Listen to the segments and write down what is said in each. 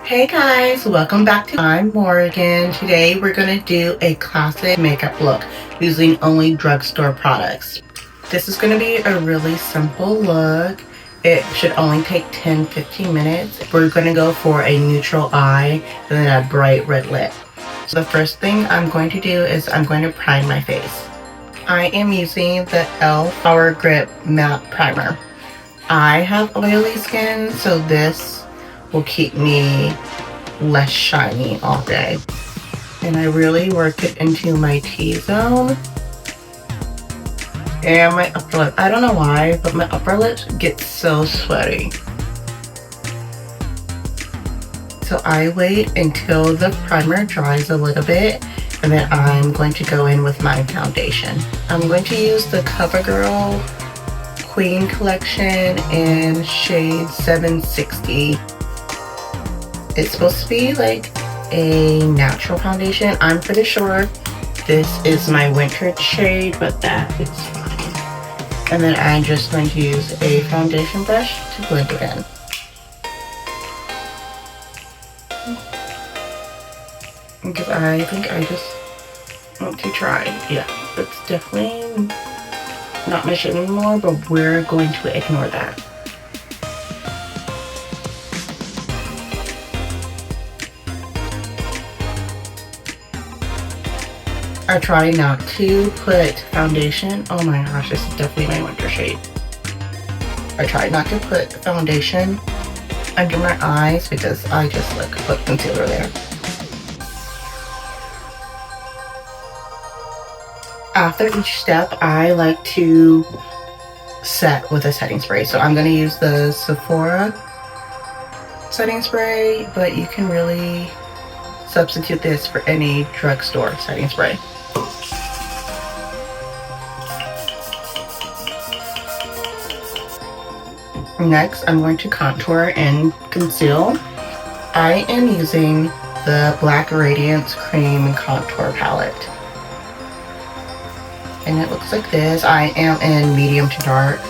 Hey guys, welcome back to I'm Morgan. Today we're going to do a classic makeup look using only drugstore products. This is going to be a really simple look. It should only take 10-15 minutes. We're going to go for a neutral eye and then a bright red lip. So the first thing I'm going to do is I'm going to prime my face. I am using the e.l.f. Power Grip Matte Primer. I have oily skin, so this will keep me less shiny all day. And I really work it into my T-zone and my upper lip. I don't know why, but my upper lip gets so sweaty. So I wait until the primer dries a little bit, and then I'm going to go in with my foundation. I'm going to use the CoverGirl Queen Collection in shade 760. It's supposed to be like a natural foundation. I'm pretty sure this is my winter shade, but that is fine. And then I'm just going to use a foundation brush to blend it in. Because I think I just want to try. Yeah, it's definitely not my shade anymore, but we're going to ignore that. I try not to put foundation. Oh my gosh, this is definitely my winter shade. I try not to put foundation under my eyes because I just put concealer there. After each step, I like to set with a setting spray. So I'm going to use the Sephora setting spray, but you can really substitute this for any drugstore setting spray. Next, I'm going to contour and conceal. I am using the Black Radiance Cream Contour Palette. And it looks like this. I am in medium to dark.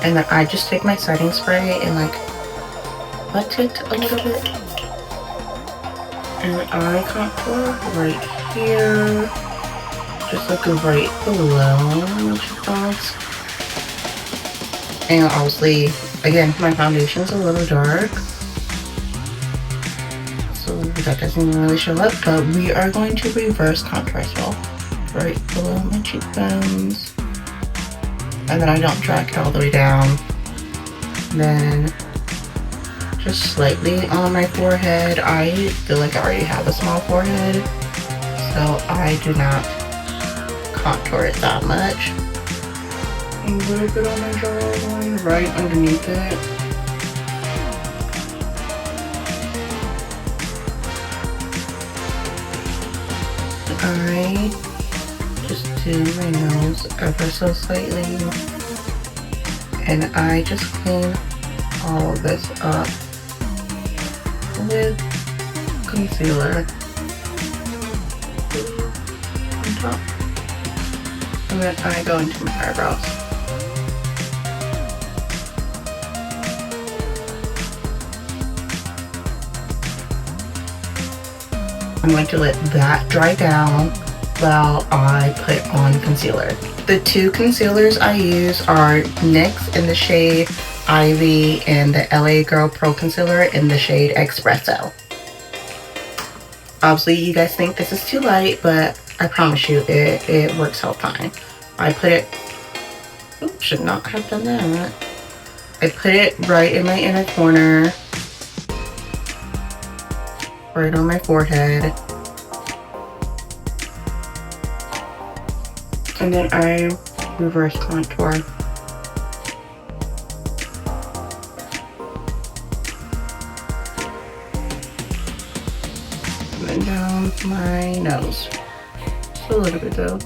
And then I just take my setting spray and wet it a little bit. And I contour right here. Just right below my cheekbones. And obviously, again, my foundation is a little dark, so that doesn't really show up, but we are going to reverse contour as well, right below my cheekbones. And then I don't drag it all the way down. Then just slightly on my forehead. I feel like I already have a small forehead, so I do not contour it that much. A little bit on my jawline, right underneath it. I just do my nose ever so slightly, and I just clean all of this up with concealer on top, and then I go into my eyebrows. I'm going to let that dry down while I put on concealer. The two concealers I use are NYX in the shade Ivy and the LA Girl Pro Concealer in the shade Espresso. Obviously, you guys think this is too light, but I promise you it works out fine. I put it, oops, should not have done that. I put it right in my inner corner, right on my forehead, and then I reverse contour. And then down my nose, just a little bit though.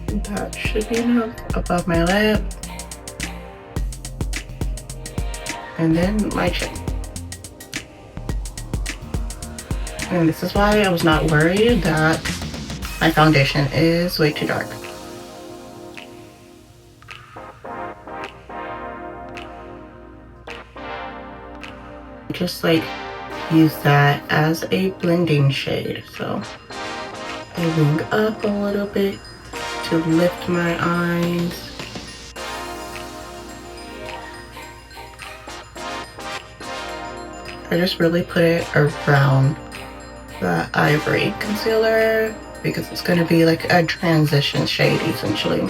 That should be enough. Above my lip, and then my chin. And this is why I was not worried that my foundation is way too dark. just like use that as a blending shade. So I wing up a little bit to lift my eyes. I just really put it around the ivory concealer because it's going to be like a transition shade essentially.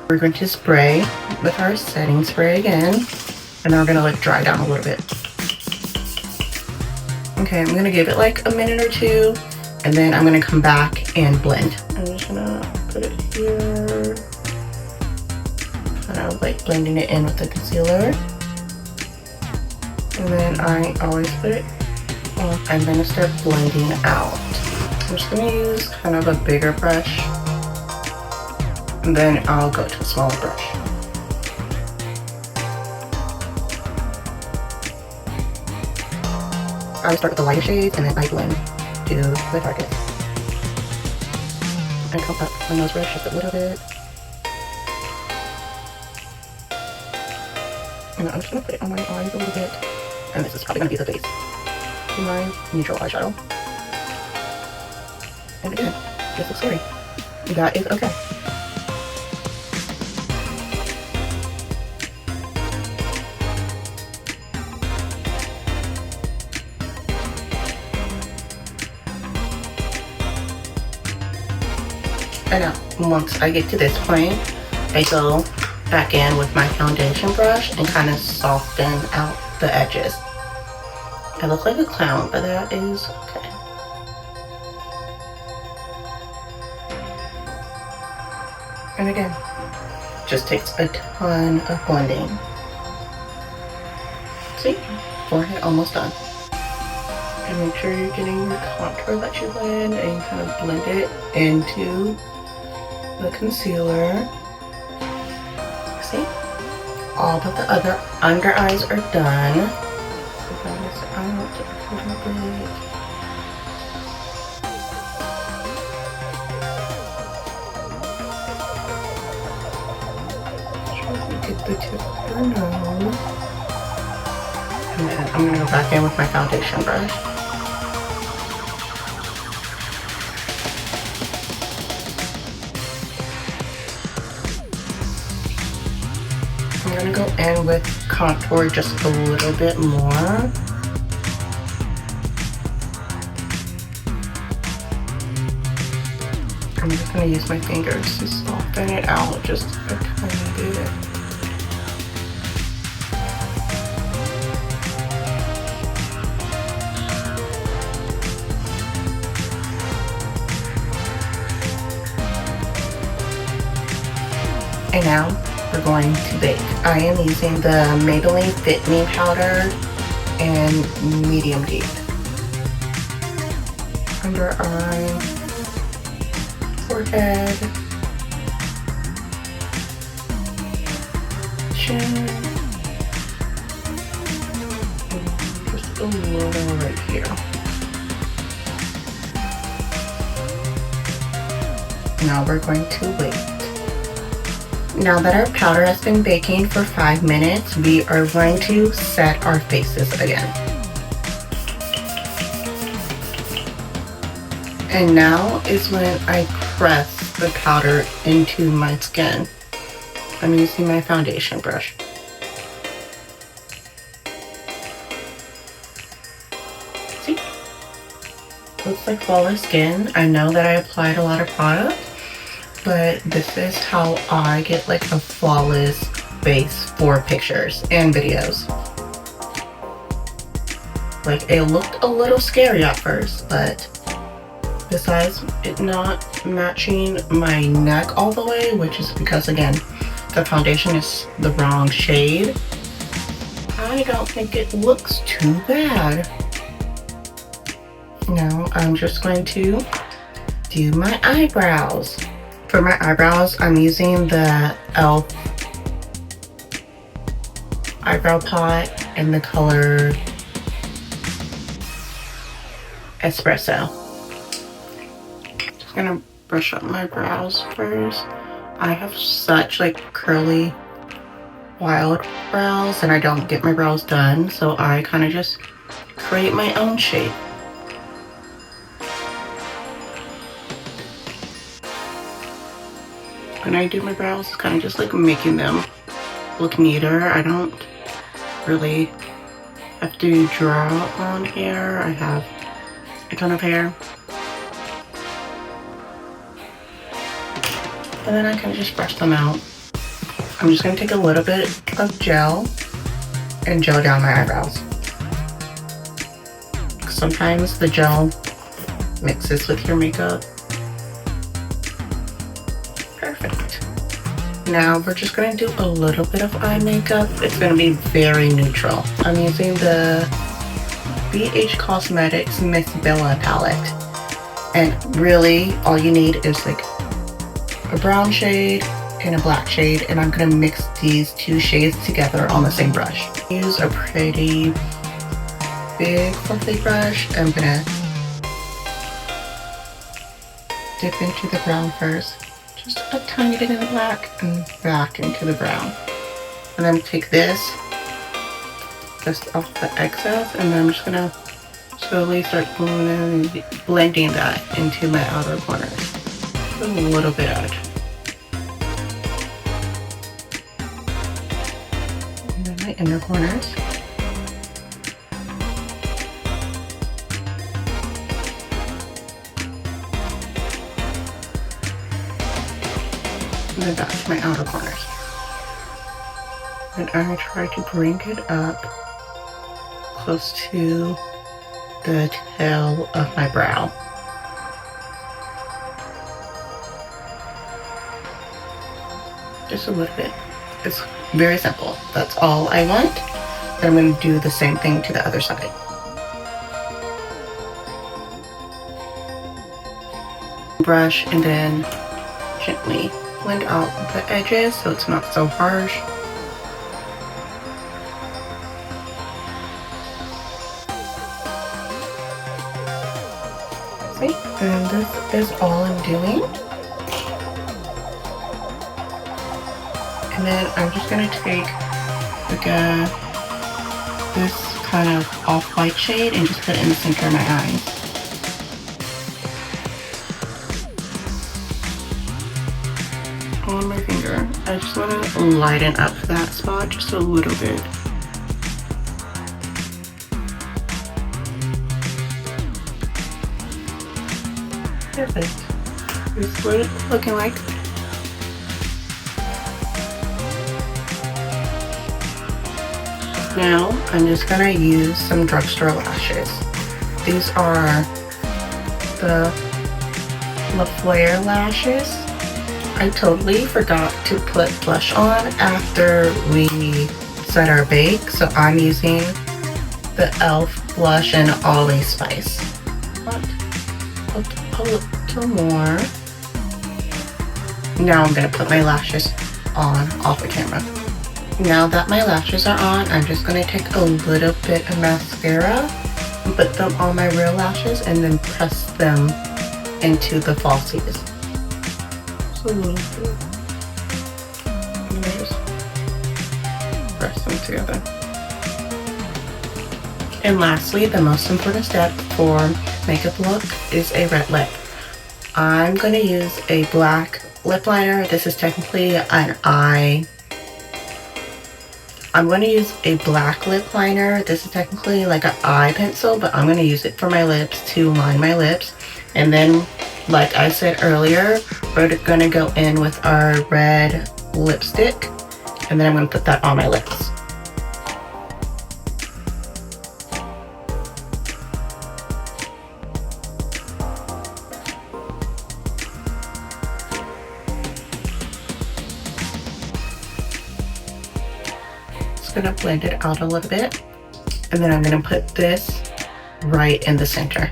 We're going to spray with our setting spray again, and then we're going to let it dry down a little bit. Okay, I'm going to give it like a minute or two, and then I'm going to come back and blend. I'm just going to put it here, kind of like blending it in with the concealer. And then I always put it on. I'm going to start blending out. I'm just going to use kind of a bigger brush, and then I'll go to a smaller brush. I start with the lighter shades, and then I blend to the darkest. And come up my nose brush just a little bit. And I'm just going to put it on my eyes a little bit. And this is probably going to be the base to my neutral eyeshadow. And again, this looks scary. That is okay. And now, once I get to this point, I go back in with my foundation brush and kind of soften out the edges. I look like a clown, but that is okay. And again, just takes a ton of blending. See? Forehead almost done. And make sure you're getting your contour that you blend and kind of blend it into the concealer. See? All but the other under eyes are done. So that is out a little bit. Try to get the tip of your nose. And then I'm going to go back in with my foundation brush. I'm going to go in with contour just a little bit more. I'm just going to use my fingers to soften it out just a tiny bit. And now we're going to bake. I am using the Maybelline Fit Me powder and medium deep. Under eye, forehead, chin, and just a little right here. Now we're going to wait. Now that our powder has been baking for 5 minutes, we are going to set our faces again. And now is when I press the powder into my skin. I'm using my foundation brush. See? Looks like flawless skin. I know that I applied a lot of product, but this is how I get like a flawless base for pictures and videos. Like, it looked a little scary at first, but besides it not matching my neck all the way, which is because again, the foundation is the wrong shade, I don't think it looks too bad. Now I'm just going to do my eyebrows. For my eyebrows, I'm using the e.l.f. eyebrow pot in the color Espresso. Just gonna brush up my brows first. I have such like curly wild brows and I don't get my brows done, so I kind of just create my own shape. When I do my brows, it's kind of just like making them look neater. I don't really have to draw on hair. I have a ton of hair. And then I kind of just brush them out. I'm just going to take a little bit of gel and gel down my eyebrows. Sometimes the gel mixes with your makeup. Perfect. Now we're just going to do a little bit of eye makeup. It's going to be very neutral. I'm using the BH Cosmetics Miss Bella palette. And really all you need is like a brown shade and a black shade, and I'm gonna mix these two shades together on the same brush. Use a pretty big fluffy brush. I'm gonna dip into the brown first, just a tiny bit in the black and back into the brown. And then take this just off the excess, and then I'm just gonna slowly start blending that into my outer corners. A little bit out. And then my inner corners. And then back to my outer corners. And I try to bring it up close to the tail of my brow. Just a little bit. It's very simple. That's all I want. Then I'm going to do the same thing to the other side. Brush and then gently blend out the edges so it's not so harsh. See? And this is all I'm doing. And then I'm just going to take like this kind of off-white shade and just put it in the center of my eyes. On my finger. I just want to lighten up that spot just a little bit. Perfect. This is what it's looking like. Now, I'm just gonna use some Drugstore lashes. These are the La Flare lashes. I totally forgot to put blush on after we set our bake, so I'm using the e.l.f. blush and Always Spice. But a little more. Now I'm gonna put my lashes on off the camera. Now that my lashes are on, I'm just going to take a little bit of mascara and put them on my real lashes and then press them into the falsies. Just a little bit. And then just press them together. And lastly, the most important step for makeup look is a red lip. I'm going to use a black lip liner. This is technically an eye. I'm going to use a black lip liner. This is technically like an eye pencil, but I'm going to use it for my lips to line my lips. And then, like I said earlier, we're going to go in with our red lipstick. And then I'm going to put that on my lips. Gonna blend it out a little bit, and then I'm gonna put this right in the center.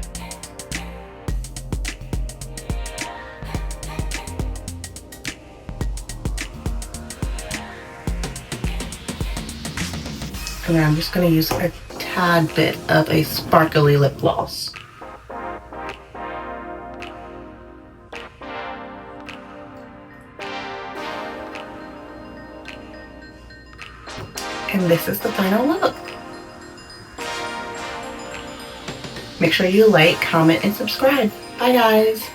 And then I'm just gonna use a tad bit of a sparkly lip gloss. And this is the final look. Make sure you like, comment, and subscribe. Bye guys.